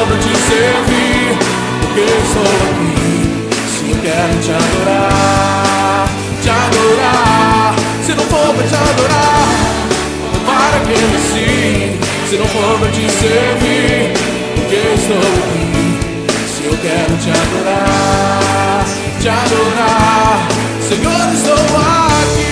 for pra te servir, porque eu estou aqui. Se eu quero te adorar, se não for pra te adorar, para que eu nasci. Se não for pra te servir, porque eu estou aqui. Se eu quero te adorar, Senhor, estou aqui.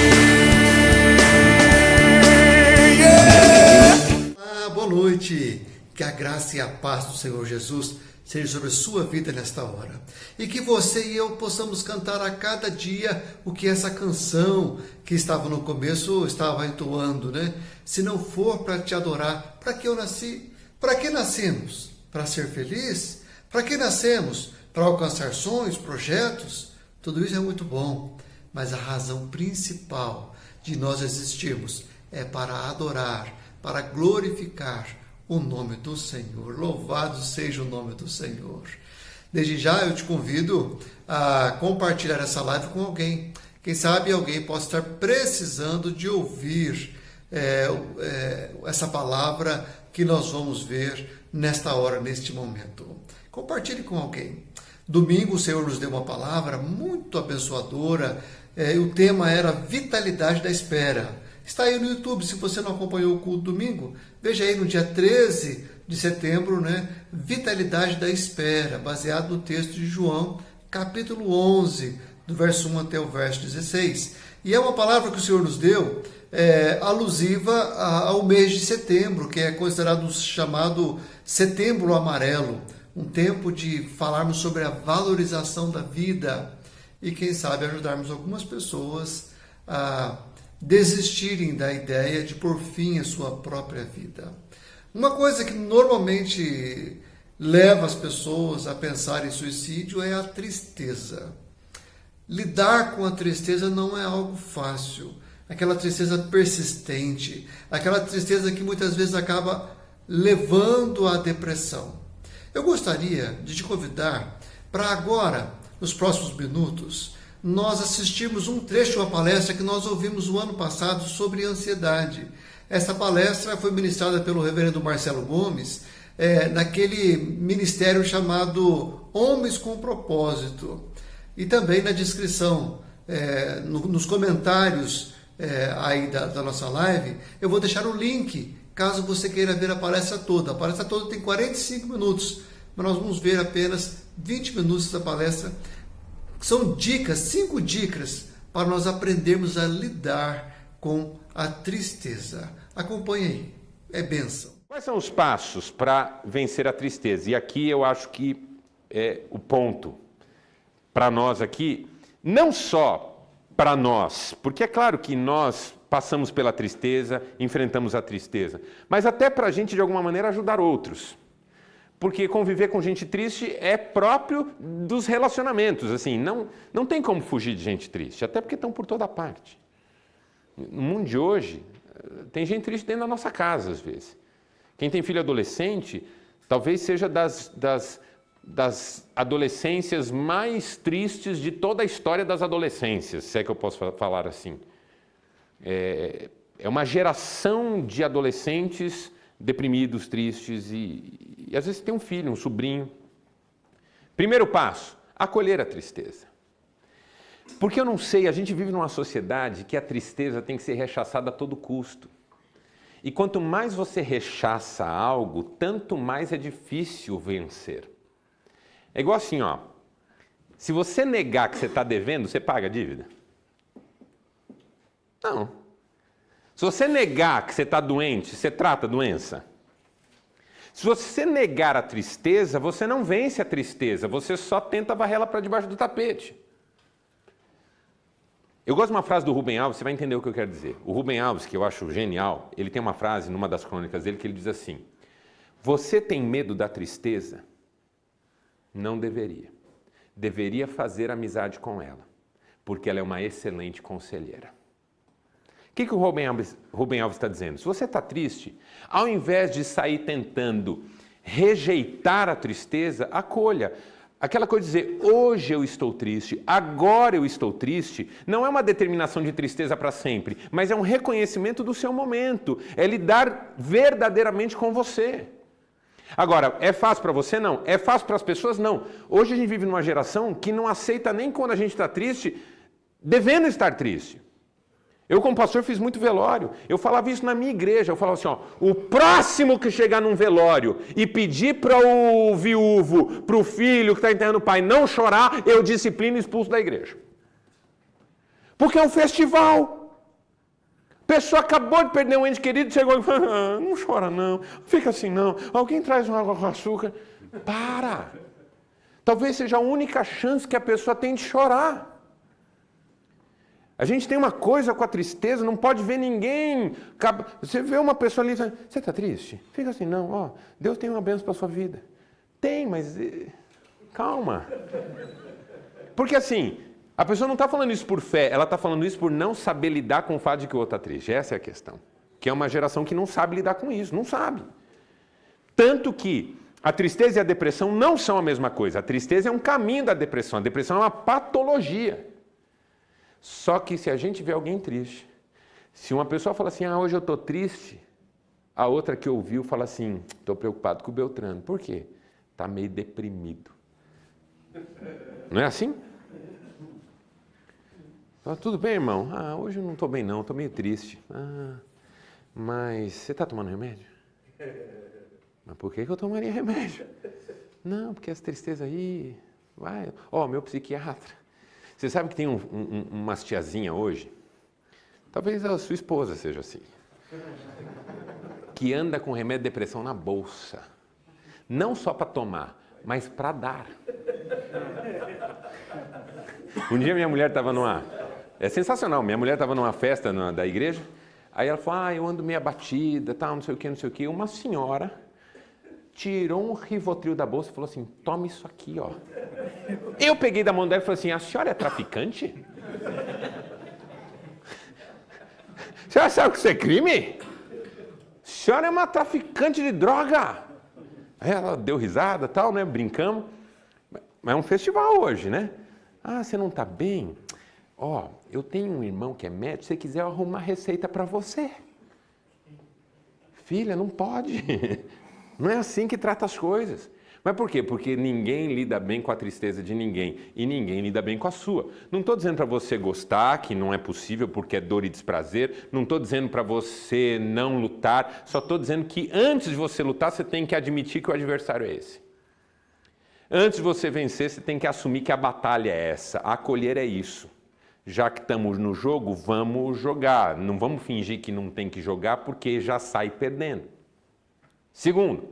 Boa noite, que a graça e a paz do Senhor Jesus seja sobre a sua vida nesta hora. E que você e eu possamos cantar a cada dia o que essa canção que estava no começo estava entoando, né? Se não for para te adorar, para que eu nasci? Para que nascemos? Para ser feliz? Para que nascemos? Para alcançar sonhos, projetos? Tudo isso é muito bom, mas a razão principal de nós existirmos é para adorar, para glorificar o nome do Senhor. Louvado seja o nome do Senhor. Desde já eu te convido a compartilhar essa live com alguém. Quem sabe alguém possa estar precisando de ouvir essa palavra que nós vamos ver nesta hora, neste momento. Compartilhe com alguém. Domingo o Senhor nos deu uma palavra muito abençoadora. O tema era vitalidade da espera. Está aí no YouTube, se você não acompanhou o culto domingo, veja aí no dia 13 de setembro, né? Vitalidade da espera, baseado no texto de João, capítulo 11, do verso 1 até o verso 16. E é uma palavra que o Senhor nos deu, alusiva ao mês de setembro, que é considerado chamado Setembro Amarelo, um tempo de falarmos sobre a valorização da vida e, quem sabe, ajudarmos algumas pessoas a desistirem da ideia de pôr fim à sua própria vida. Uma coisa que normalmente leva as pessoas a pensar em suicídio é a tristeza. Lidar com a tristeza não é algo fácil. Aquela tristeza persistente, aquela tristeza que muitas vezes acaba levando à depressão. Eu gostaria de te convidar para agora, nos próximos minutos, nós assistimos um trecho de uma palestra que nós ouvimos o ano passado sobre ansiedade. Essa palestra foi ministrada pelo reverendo Marcelo Gomes, naquele ministério chamado Homens com Propósito. E também na descrição, nos comentários aí da nossa live, eu vou deixar o link, caso você queira ver a palestra toda. A palestra toda tem 45 minutos, mas nós vamos ver apenas 20 minutos da palestra. São dicas, 5 dicas para nós aprendermos a lidar com a tristeza. Acompanhe aí, é bênção. Quais são os passos para vencer a tristeza? E aqui eu acho que é o ponto para nós aqui, não só para nós, porque é claro que nós passamos pela tristeza, enfrentamos a tristeza, mas até para a gente de alguma maneira ajudar outros. Porque conviver com gente triste é próprio dos relacionamentos. Assim, não tem como fugir de gente triste, até porque estão por toda parte. No mundo de hoje, tem gente triste dentro da nossa casa, às vezes. Quem tem filho adolescente, talvez seja das adolescências mais tristes de toda a história das adolescências, se é que eu posso falar assim. É uma geração de adolescentes deprimidos, tristes e às vezes tem um filho, um sobrinho. Primeiro passo, acolher a tristeza. Porque eu não sei, a gente vive numa sociedade que a tristeza tem que ser rechaçada a todo custo. E quanto mais você rechaça algo, tanto mais é difícil vencer. É igual assim, ó. Se você negar que você está devendo, você paga a dívida? Não. Se você negar que você está doente, você trata a doença? Se você negar a tristeza, você não vence a tristeza, você só tenta varrê-la para debaixo do tapete. Eu gosto de uma frase do Rubem Alves, você vai entender o que eu quero dizer. O Rubem Alves, que eu acho genial, ele tem uma frase numa das crônicas dele que ele diz assim: você tem medo da tristeza? Não deveria. Deveria fazer amizade com ela, porque ela é uma excelente conselheira. O que o Rubem Alves está dizendo? Se você está triste, ao invés de sair tentando rejeitar a tristeza, acolha. Aquela coisa de dizer, hoje eu estou triste, agora eu estou triste, não é uma determinação de tristeza para sempre, mas é um reconhecimento do seu momento, é lidar verdadeiramente com você. Agora, é fácil para você? Não. É fácil para as pessoas? Não. Hoje a gente vive numa geração que não aceita nem quando a gente está triste, devendo estar triste. Eu, como pastor, fiz muito velório. Eu falava isso na minha igreja. Eu falava assim, ó, o próximo que chegar num velório e pedir para o viúvo, para o filho que está enterrando o pai não chorar, eu disciplino e expulso da igreja. Porque é um festival. A pessoa acabou de perder um ente querido, chegou e falou, não chora não, fica assim não, alguém traz uma água com açúcar. Para! Talvez seja a única chance que a pessoa tem de chorar. A gente tem uma coisa com a tristeza, não pode ver ninguém. Você vê uma pessoa ali, você está triste? Fica assim, não, ó, Deus tem uma bênção para a sua vida. Tem, mas calma. Porque assim, a pessoa não está falando isso por fé, ela está falando isso por não saber lidar com o fato de que o outro está triste. Essa é a questão. Que é uma geração que não sabe lidar com isso, não sabe. Tanto que a tristeza e a depressão não são a mesma coisa. A tristeza é um caminho da depressão, a depressão é uma patologia. Só que se a gente vê alguém triste, se uma pessoa fala assim, hoje eu estou triste, a outra que ouviu fala assim, estou preocupado com o Beltrano. Por quê? Está meio deprimido. Não é assim? Fala, tudo bem, irmão? Hoje eu não estou bem não, estou meio triste. Mas você está tomando remédio? Mas por que eu tomaria remédio? Não, porque essa tristeza aí... meu psiquiatra... Você sabe que tem umas tiazinha hoje, talvez a sua esposa seja assim, que anda com remédio de depressão na bolsa. Não só para tomar, mas para dar. Um dia minha mulher estava numa... É sensacional, minha mulher estava numa festa da igreja, aí ela falou, eu ando meio abatida, tal, não sei o que. Uma senhora tirou um Rivotril da bolsa e falou assim, toma isso aqui, ó. Eu peguei da mão dela e falei assim, a senhora é traficante? A senhora sabe que isso é crime? A senhora é uma traficante de droga. Aí ela deu risada, tal, né, brincamos. Mas é um festival hoje, né? Você não está bem? Eu tenho um irmão que é médico, se você quiser eu arrumo uma receita para você. Filha, não pode. Não é assim que trata as coisas. Mas por quê? Porque ninguém lida bem com a tristeza de ninguém e ninguém lida bem com a sua. Não estou dizendo para você gostar, que não é possível porque é dor e desprazer. Não estou dizendo para você não lutar. Só estou dizendo que antes de você lutar, você tem que admitir que o adversário é esse. Antes de você vencer, você tem que assumir que a batalha é essa. Acolher é isso. Já que estamos no jogo, vamos jogar. Não vamos fingir que não tem que jogar porque já sai perdendo. Segundo,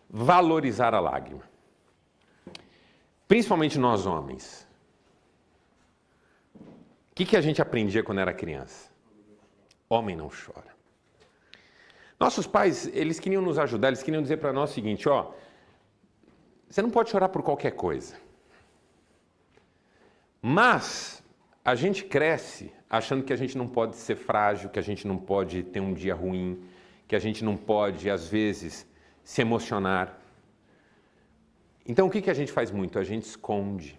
valorizar a lágrima. Principalmente nós homens. O que a gente aprendia quando era criança? Homem não chora. Nossos pais, eles queriam nos ajudar, eles queriam dizer para nós o seguinte, você não pode chorar por qualquer coisa. Mas a gente cresce achando que a gente não pode ser frágil, que a gente não pode ter um dia ruim, que a gente não pode, às vezes, se emocionar. Então, o que a gente faz muito? A gente esconde.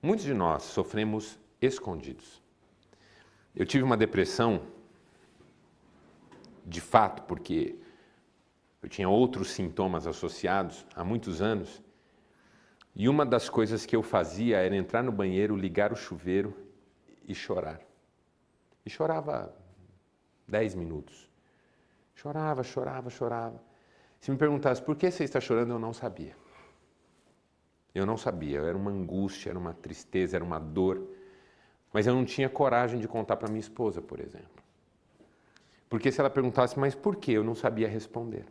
Muitos de nós sofremos escondidos. Eu tive uma depressão, de fato, porque eu tinha outros sintomas associados há muitos anos, e uma das coisas que eu fazia era entrar no banheiro, ligar o chuveiro e chorar. E chorava 10 minutos. Chorava. Se me perguntasse por que você está chorando, eu não sabia. Era uma angústia, era uma tristeza, era uma dor. Mas eu não tinha coragem de contar para minha esposa, por exemplo. Porque se ela perguntasse, mas por quê? Eu não sabia responder.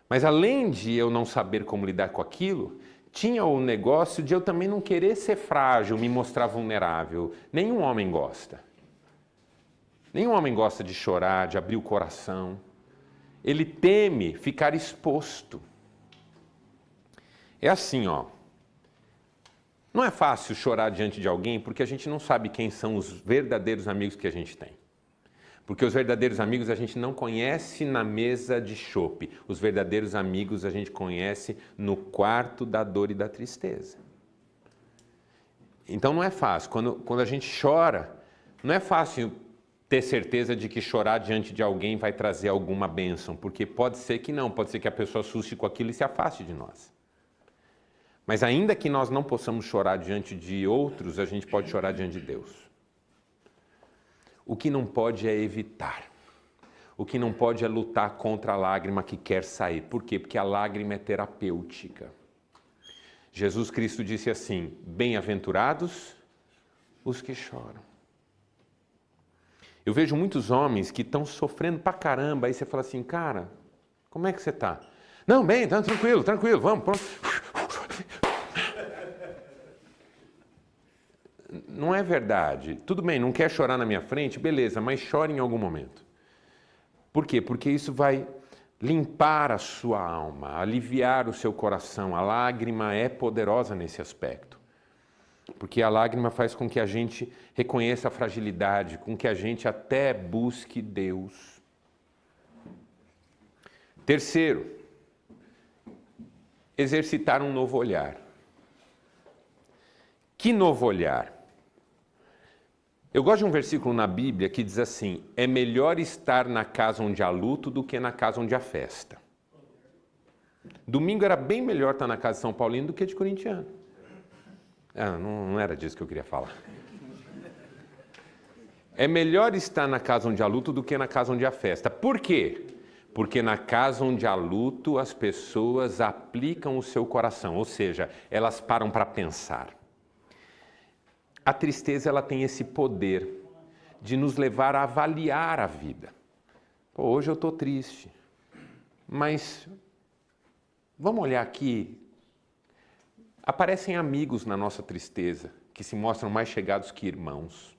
Mas além de eu não saber como lidar com aquilo, tinha o negócio de eu também não querer ser frágil, me mostrar vulnerável. Nenhum homem gosta. Nenhum homem gosta de chorar, de abrir o coração. Ele teme ficar exposto. É assim, Não é fácil chorar diante de alguém porque a gente não sabe quem são os verdadeiros amigos que a gente tem. Porque os verdadeiros amigos a gente não conhece na mesa de chope. Os verdadeiros amigos a gente conhece no quarto da dor e da tristeza. Então não é fácil. Quando a gente chora, não é fácil ter certeza de que chorar diante de alguém vai trazer alguma bênção, porque pode ser que não, pode ser que a pessoa assuste com aquilo e se afaste de nós. Mas ainda que nós não possamos chorar diante de outros, a gente pode chorar diante de Deus. O que não pode é evitar. O que não pode é lutar contra a lágrima que quer sair. Por quê? Porque a lágrima é terapêutica. Jesus Cristo disse assim: bem-aventurados os que choram. Eu vejo muitos homens que estão sofrendo pra caramba, aí você fala assim: cara, como é que você está? Não, bem, tá tranquilo, vamos, pronto. Não é verdade. Tudo bem, não quer chorar na minha frente? Beleza, mas chore em algum momento. Por quê? Porque isso vai limpar a sua alma, aliviar o seu coração. A lágrima é poderosa nesse aspecto. Porque a lágrima faz com que a gente reconheça a fragilidade, com que a gente até busque Deus. Terceiro, exercitar um novo olhar. Que novo olhar? Eu gosto de um versículo na Bíblia que diz assim: é melhor estar na casa onde há luto do que na casa onde há festa. Domingo era bem melhor estar na casa de São Paulino do que de corintiano. Não era disso que eu queria falar. É melhor estar na casa onde há luto do que na casa onde há festa. Por quê? Porque na casa onde há luto as pessoas aplicam o seu coração, ou seja, elas param para pensar. A tristeza, ela tem esse poder de nos levar a avaliar a vida. Pô, hoje eu estou triste, mas vamos olhar aqui. Aparecem amigos na nossa tristeza, que se mostram mais chegados que irmãos.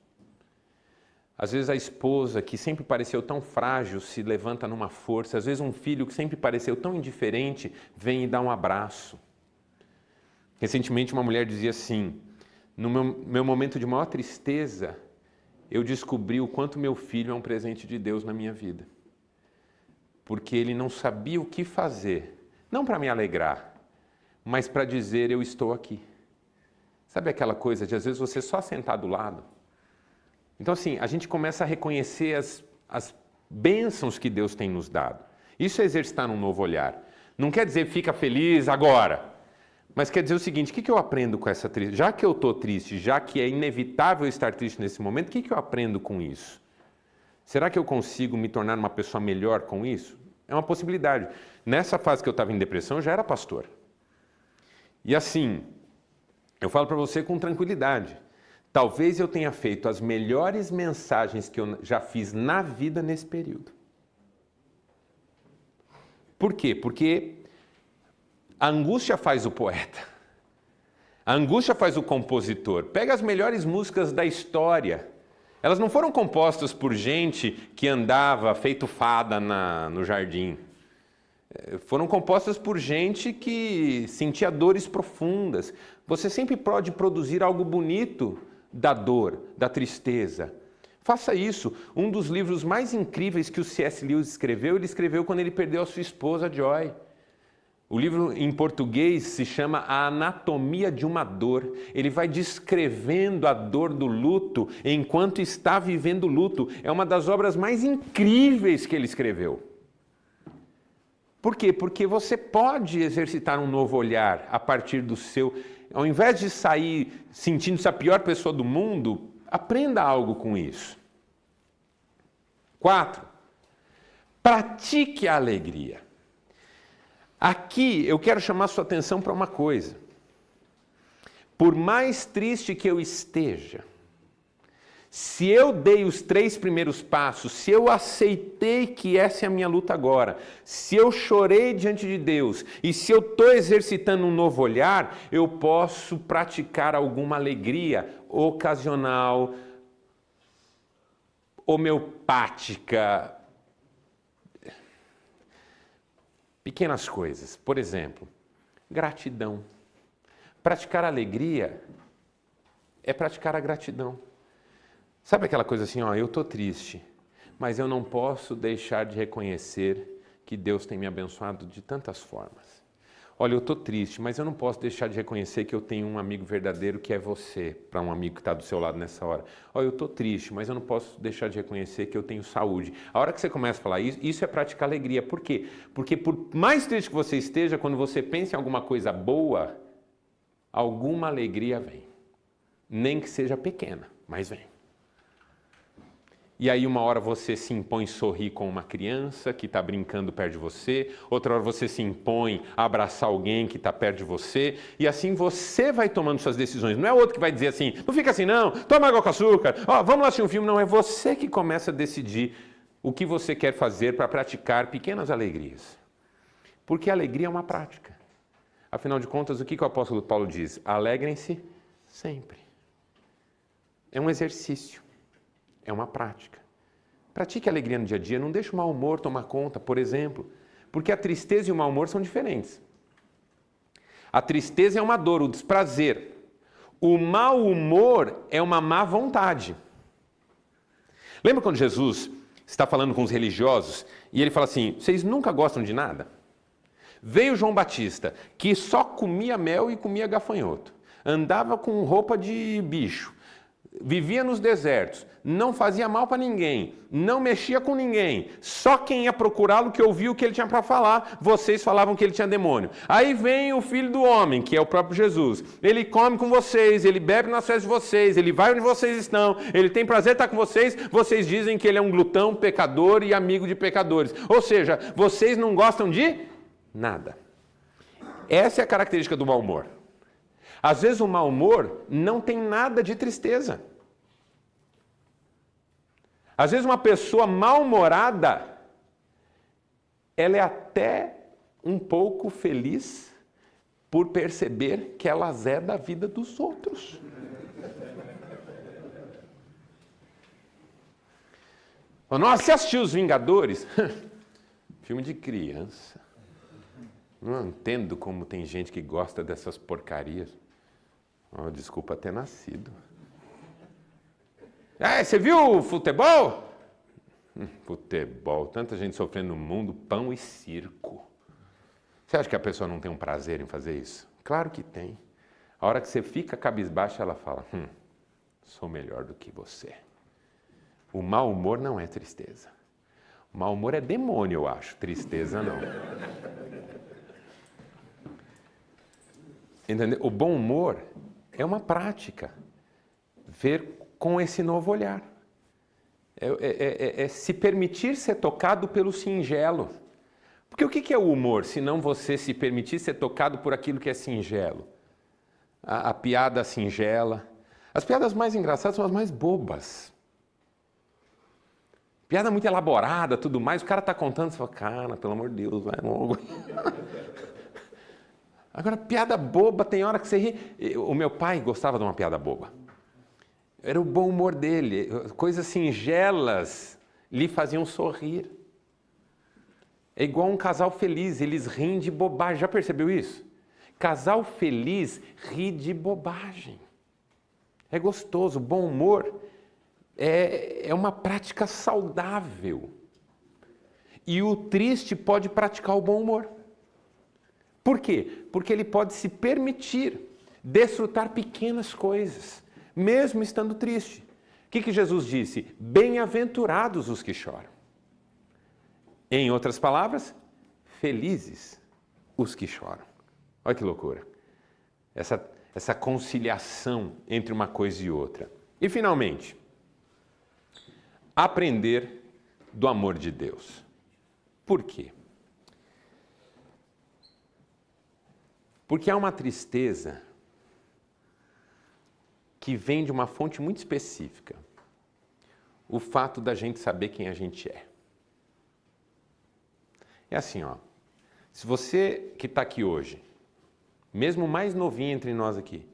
Às vezes a esposa, que sempre pareceu tão frágil, se levanta numa força. Às vezes um filho que sempre pareceu tão indiferente, vem e dá um abraço. Recentemente uma mulher dizia assim: no meu momento de maior tristeza, eu descobri o quanto meu filho é um presente de Deus na minha vida. Porque ele não sabia o que fazer, não para me alegrar, mas para dizer: eu estou aqui. Sabe aquela coisa de às vezes você só sentar do lado? Então assim, a gente começa a reconhecer as bênçãos que Deus tem nos dado. Isso é exercitar um novo olhar. Não quer dizer fica feliz agora. Mas quer dizer o seguinte: o que eu aprendo com essa tristeza? Já que eu estou triste, já que é inevitável estar triste nesse momento, o que eu aprendo com isso? Será que eu consigo me tornar uma pessoa melhor com isso? É uma possibilidade. Nessa fase que eu estava em depressão, eu já era pastor. E assim, eu falo para você com tranquilidade. Talvez eu tenha feito as melhores mensagens que eu já fiz na vida nesse período. Por quê? Porque a angústia faz o poeta. A angústia faz o compositor. Pega as melhores músicas da história. Elas não foram compostas por gente que andava feito fada no jardim. Foram compostas por gente que sentia dores profundas. Você sempre pode produzir algo bonito da dor, da tristeza. Faça isso. Um dos livros mais incríveis que o C.S. Lewis escreveu, ele escreveu quando ele perdeu a sua esposa, Joy. O livro em português se chama A Anatomia de uma Dor. Ele vai descrevendo a dor do luto enquanto está vivendo o luto. É uma das obras mais incríveis que ele escreveu. Por quê? Porque você pode exercitar um novo olhar a partir do seu... Ao invés de sair sentindo-se a pior pessoa do mundo, aprenda algo com isso. 4. Pratique a alegria. Aqui eu quero chamar sua atenção para uma coisa. Por mais triste que eu esteja, se eu dei os 3 primeiros passos, se eu aceitei que essa é a minha luta agora, se eu chorei diante de Deus e se eu estou exercitando um novo olhar, eu posso praticar alguma alegria ocasional, homeopática. Pequenas coisas, por exemplo, gratidão. Praticar a alegria é praticar a gratidão. Sabe aquela coisa assim, eu estou triste, mas eu não posso deixar de reconhecer que Deus tem me abençoado de tantas formas. Olha, eu estou triste, mas eu não posso deixar de reconhecer que eu tenho um amigo verdadeiro que é você, para um amigo que está do seu lado nessa hora. Olha, eu estou triste, mas eu não posso deixar de reconhecer que eu tenho saúde. A hora que você começa a falar isso, isso é praticar alegria. Por quê? Porque por mais triste que você esteja, quando você pensa em alguma coisa boa, alguma alegria vem. Nem que seja pequena, mas vem. E aí uma hora você se impõe a sorrir com uma criança que está brincando perto de você, outra hora você se impõe a abraçar alguém que está perto de você, e assim você vai tomando suas decisões. Não é outro que vai dizer assim, não fica assim não, toma água com açúcar, vamos lá assistir um filme. Não, é você que começa a decidir o que você quer fazer para praticar pequenas alegrias. Porque a alegria é uma prática. Afinal de contas, o que o apóstolo Paulo diz? Alegrem-se sempre. É um exercício. É uma prática. Pratique a alegria no dia a dia, não deixe o mau humor tomar conta, por exemplo, porque a tristeza e o mau humor são diferentes. A tristeza é uma dor, o desprazer. O mau humor é uma má vontade. Lembra quando Jesus está falando com os religiosos e ele fala assim, vocês nunca gostam de nada? Veio João Batista, que só comia mel e comia gafanhoto, andava com roupa de bicho, vivia nos desertos, não fazia mal para ninguém, não mexia com ninguém, só quem ia procurá-lo que ouvia o que ele tinha para falar, vocês falavam que ele tinha demônio. Aí vem o Filho do Homem, que é o próprio Jesus, ele come com vocês, ele bebe nas festas de vocês, ele vai onde vocês estão, ele tem prazer em estar com vocês, vocês dizem que ele é um glutão, pecador e amigo de pecadores. Ou seja, vocês não gostam de nada. Essa é a característica do mau humor. Às vezes o mau humor não tem nada de tristeza. Às vezes uma pessoa mal-humorada, ela é até um pouco feliz por perceber que ela é da vida dos outros. Nossa, você assistiu Os Vingadores? Filme de criança. Não entendo como tem gente que gosta dessas porcarias. Desculpa ter nascido. Você viu o futebol? Futebol, tanta gente sofrendo no mundo, pão e circo. Você acha que a pessoa não tem um prazer em fazer isso? Claro que tem. A hora que você fica cabisbaixo, ela fala, sou melhor do que você. O mau humor não é tristeza. O mau humor é demônio, eu acho. Tristeza não. Entendeu? O bom humor é uma prática. Ver com esse novo olhar. É se permitir ser tocado pelo singelo. Porque o que é o humor, se não você se permitir ser tocado por aquilo que é singelo? A piada singela. As piadas mais engraçadas são as mais bobas. Piada muito elaborada, tudo mais, o cara está contando, você fala, cara, pelo amor de Deus, vai logo. Agora, piada boba, tem hora que você ri. O meu pai gostava de uma piada boba. Era o bom humor dele. Coisas singelas lhe faziam sorrir. É igual um casal feliz, eles riem de bobagem. Já percebeu isso? Casal feliz ri de bobagem. É gostoso. Bom humor é uma prática saudável. E o triste pode praticar o bom humor. Por quê? Porque ele pode se permitir desfrutar pequenas coisas, mesmo estando triste. O que Jesus disse? Bem-aventurados os que choram. Em outras palavras, felizes os que choram. Olha que loucura. Essa conciliação entre uma coisa e outra. E, finalmente, aprender do amor de Deus. Por quê? Porque há uma tristeza que vem de uma fonte muito específica. O fato da gente saber quem a gente é. É assim, se você que está aqui hoje, mesmo o mais novinho entre nós aqui,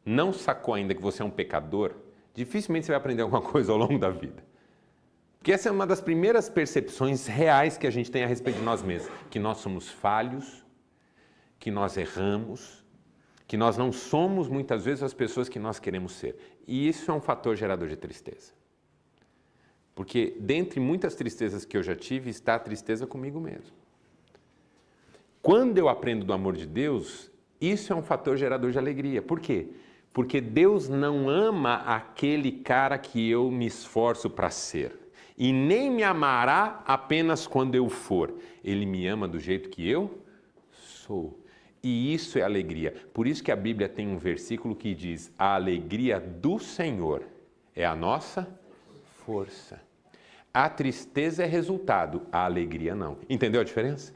não sacou ainda que você é um pecador, dificilmente você vai aprender alguma coisa ao longo da vida. Porque essa é uma das primeiras percepções reais que a gente tem a respeito de nós mesmos, que nós somos falhos, que nós erramos, que nós não somos muitas vezes as pessoas que nós queremos ser. E isso é um fator gerador de tristeza. Porque dentre muitas tristezas que eu já tive, está a tristeza comigo mesmo. Quando eu aprendo do amor de Deus, isso é um fator gerador de alegria. Por quê? Porque Deus não ama aquele cara que eu me esforço para ser. E nem me amará apenas quando eu for. Ele me ama do jeito que eu sou. E isso é alegria. Por isso que a Bíblia tem um versículo que diz: a alegria do Senhor é a nossa força. A tristeza é resultado, a alegria não. Entendeu a diferença?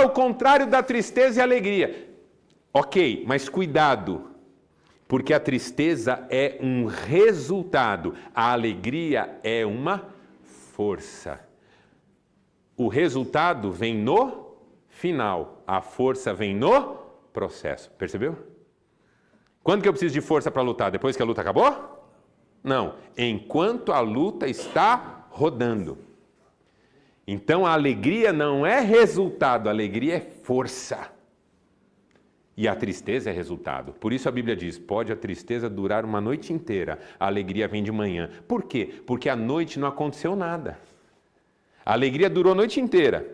O contrário da tristeza é a alegria. Ok, mas cuidado. Porque a tristeza é um resultado, a alegria é uma força. O resultado vem no final, a força vem no processo. Percebeu? Quando que eu preciso de força para lutar? Depois que a luta acabou? Não, enquanto a luta está rodando. Então a alegria não é resultado, a alegria é força. E a tristeza é resultado. Por isso a Bíblia diz, pode a tristeza durar uma noite inteira, a alegria vem de manhã. Por quê? Porque à noite não aconteceu nada. A alegria durou a noite inteira.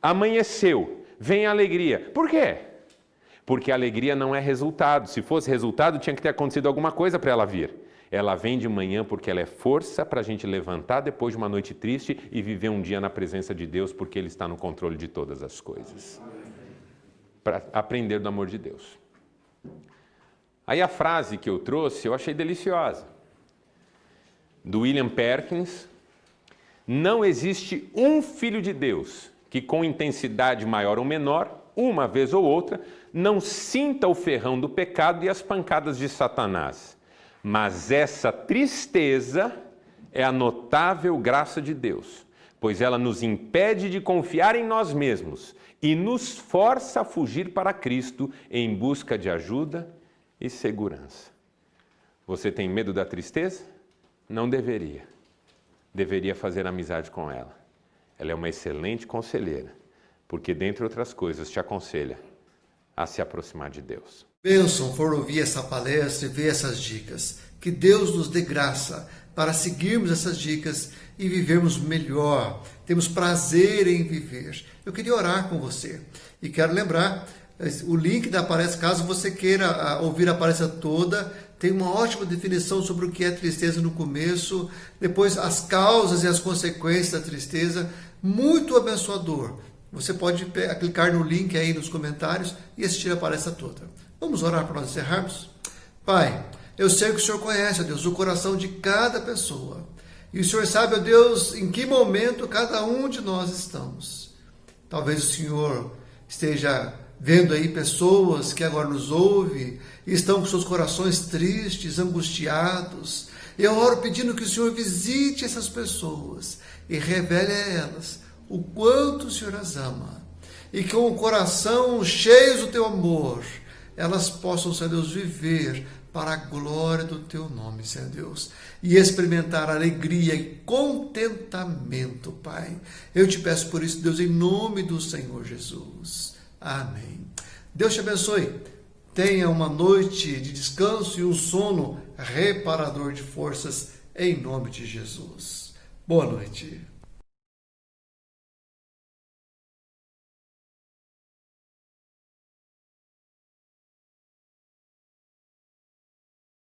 Amanheceu, vem a alegria. Por quê? Porque a alegria não é resultado. Se fosse resultado, tinha que ter acontecido alguma coisa para ela vir. Ela vem de manhã porque ela é força para a gente levantar depois de uma noite triste e viver um dia na presença de Deus, porque Ele está no controle de todas as coisas. Para aprender do amor de Deus. Aí a frase que eu trouxe, eu achei deliciosa. Do William Perkins: não existe um filho de Deus que com intensidade maior ou menor, uma vez ou outra, não sinta o ferrão do pecado e as pancadas de Satanás. Mas essa tristeza é a notável graça de Deus, pois ela nos impede de confiar em nós mesmos e nos força a fugir para Cristo em busca de ajuda e segurança. Você tem medo da tristeza? Não deveria. Deveria fazer amizade com ela. Ela é uma excelente conselheira, porque, dentre outras coisas, te aconselha a se aproximar de Deus. Bênção for ouvir essa palestra e ver essas dicas. Que Deus nos dê graça para seguirmos essas dicas e vivermos melhor. Temos prazer em viver. Eu queria orar com você e quero lembrar, o link da palestra, caso você queira ouvir a palestra toda, tem uma ótima definição sobre o que é tristeza no começo, depois as causas e as consequências da tristeza, muito abençoador. Você pode clicar no link aí nos comentários e assistir a palestra toda. Vamos orar para nós encerrarmos? Pai, eu sei que o Senhor conhece, ó Deus, o coração de cada pessoa. E o Senhor sabe, ó Deus, em que momento cada um de nós estamos. Talvez o Senhor esteja vendo aí pessoas que agora nos ouvem e estão com seus corações tristes, angustiados. Eu oro pedindo que o Senhor visite essas pessoas e revele a elas o quanto o Senhor as ama. E que com o coração cheio do teu amor, elas possam, Senhor Deus, viver para a glória do teu nome, Senhor Deus, e experimentar alegria e contentamento, Pai. Eu te peço por isso, Deus, em nome do Senhor Jesus. Amém. Deus te abençoe. Tenha uma noite de descanso e um sono reparador de forças, em nome de Jesus. Boa noite.